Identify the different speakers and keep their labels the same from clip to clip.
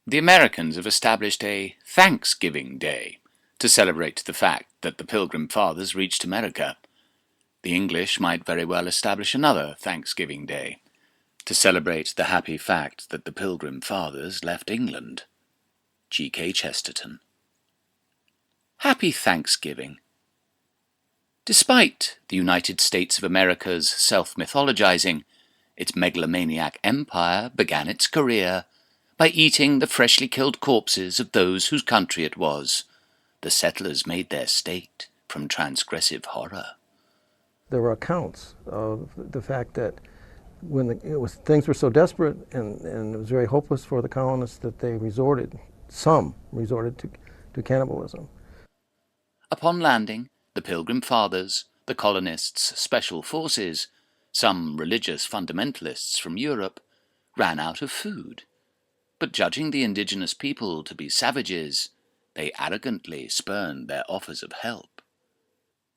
Speaker 1: The Americans have established a Thanksgiving Day to celebrate the fact that the Pilgrim Fathers reached America. The English might very well establish another Thanksgiving Day to celebrate the happy fact that the Pilgrim Fathers left England. G.K. Chesterton. Happy Thanksgiving. Despite the United States of America's self-mythologizing, its megalomaniac empire began its career by eating the freshly killed corpses of those whose country it was. The settlers made their state from transgressive horror.
Speaker 2: There were accounts of the fact that when things were so desperate and it was very hopeless for the colonists that some resorted to cannibalism.
Speaker 1: Upon landing, the Pilgrim Fathers, the colonists' special forces, some religious fundamentalists from Europe, ran out of food. But judging the indigenous people to be savages, they arrogantly spurned their offers of help.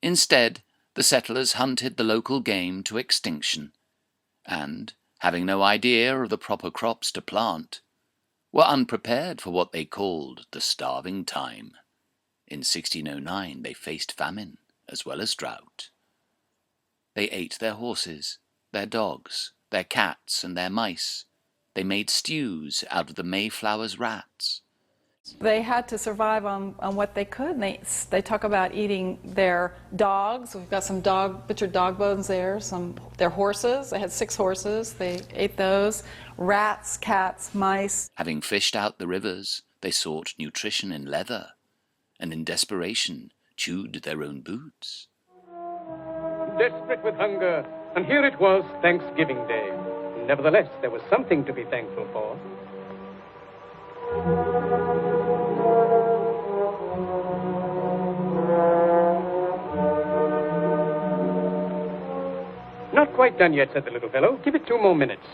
Speaker 1: Instead, the settlers hunted the local game to extinction, and, having no idea of the proper crops to plant, were unprepared for what they called the starving time. In 1609 they faced famine as well as drought. They ate their horses, their dogs, their cats, and their mice. They made stews out of the Mayflower's rats.
Speaker 3: They had to survive on what they could. They talk about eating their dogs. We've got some butchered dog bones there. Their horses. They had 6 horses. They ate those. Rats, cats, mice.
Speaker 1: Having fished out the rivers, they sought nutrition in leather, and in desperation chewed their own boots.
Speaker 4: Desperate with hunger, and here it was Thanksgiving Day. Nevertheless, there was something to be thankful for. Not quite done yet, said the little fellow. Give it 2 more minutes.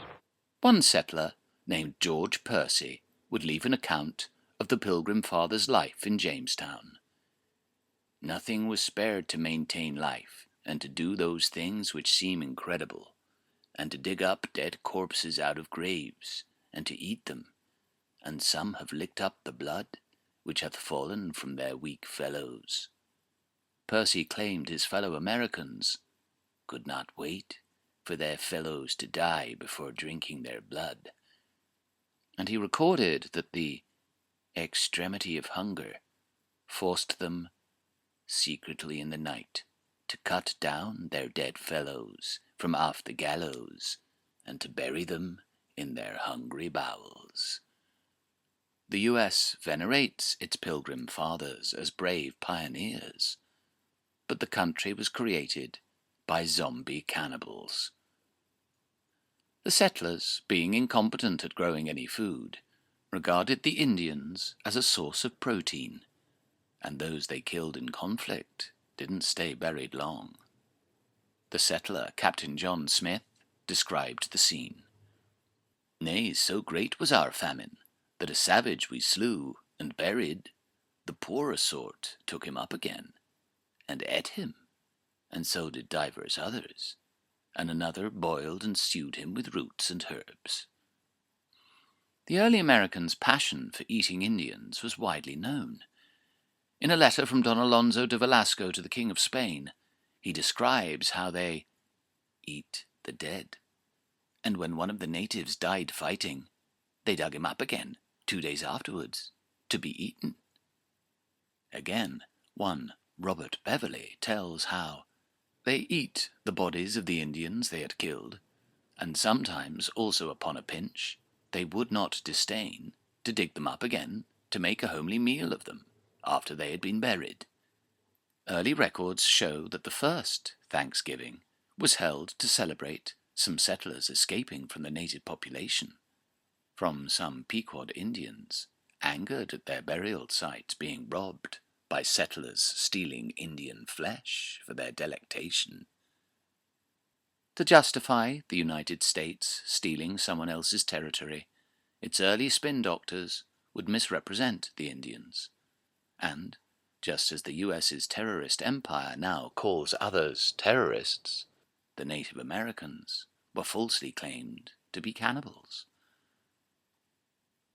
Speaker 1: One settler, named George Percy, would leave an account of the Pilgrim Fathers' life in Jamestown. Nothing was spared to maintain life, and to do those things which seem incredible, and to dig up dead corpses out of graves, and to eat them, and some have licked up the blood which hath fallen from their weak fellows. Percy claimed his fellow Americans could not wait for their fellows to die before drinking their blood, and he recorded that the extremity of hunger forced them secretly in the night to cut down their dead fellows from off the gallows, and to bury them in their hungry bowels. The U.S. venerates its Pilgrim Fathers as brave pioneers, but the country was created by zombie cannibals. The settlers, being incompetent at growing any food, regarded the Indians as a source of protein, and those they killed in conflict didn't stay buried long. The settler, Captain John Smith, described the scene. Nay, so great was our famine, that a savage we slew and buried, the poorer sort took him up again, and ate him, and so did divers others, and another boiled and stewed him with roots and herbs. The early Americans' passion for eating Indians was widely known. In a letter from Don Alonso de Velasco to the King of Spain, he describes how they eat the dead, and when one of the natives died fighting, they dug him up again 2 days afterwards to be eaten. Again, one Robert Beverly tells how they eat the bodies of the Indians they had killed, and sometimes also upon a pinch they would not disdain to dig them up again to make a homely meal of them after they had been buried. Early records show that the first Thanksgiving was held to celebrate some settlers escaping from the native population, from some Pequod Indians, angered at their burial sites being robbed by settlers stealing Indian flesh for their delectation. To justify the United States stealing someone else's territory, its early spin doctors would misrepresent the Indians, and, just as the U.S.'s terrorist empire now calls others terrorists, the Native Americans were falsely claimed to be cannibals.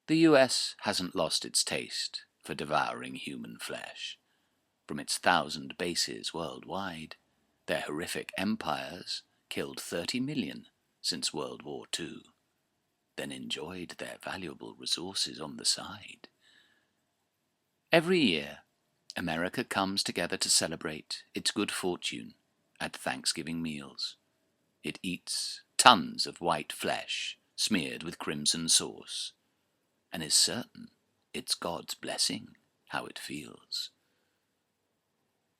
Speaker 1: The US hasn't lost its taste for devouring human flesh. From its 1,000 bases worldwide, their horrific empires killed 30 million since World War II, then enjoyed their valuable resources on the side. Every year, America comes together to celebrate its good fortune at Thanksgiving meals. It eats tons of white flesh smeared with crimson sauce, and is certain it's God's blessing how it feels.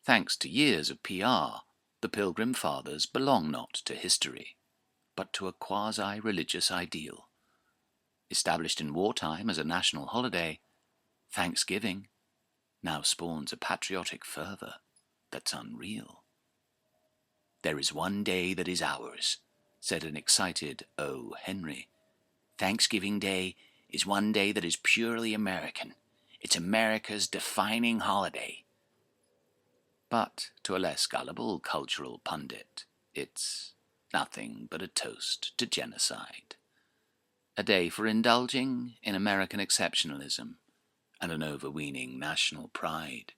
Speaker 1: Thanks to years of PR, the Pilgrim Fathers belong not to history, but to a quasi-religious ideal. Established in wartime as a national holiday, Thanksgiving now spawns a patriotic fervour that's unreal. "There is one day that is ours," said an excited O. Henry. "Thanksgiving Day is one day that is purely American. It's America's defining holiday." But to a less gullible cultural pundit, it's nothing but a toast to genocide. A day for indulging in American exceptionalism and an overweening national pride.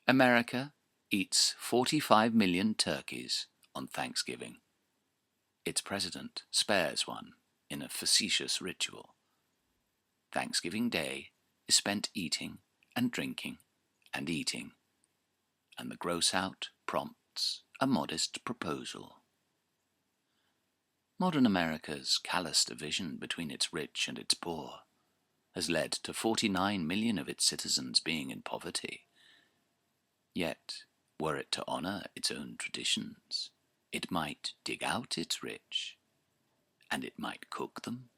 Speaker 1: America eats 45 million turkeys on Thanksgiving. Its president spares one in a facetious ritual. Thanksgiving Day is spent eating and drinking and eating, and the gross out prompts a modest proposal. Modern America's callous division between its rich and its poor has led to 49 million of its citizens being in poverty. Yet, were it to honour its own traditions, it might dig out its rich, and it might cook them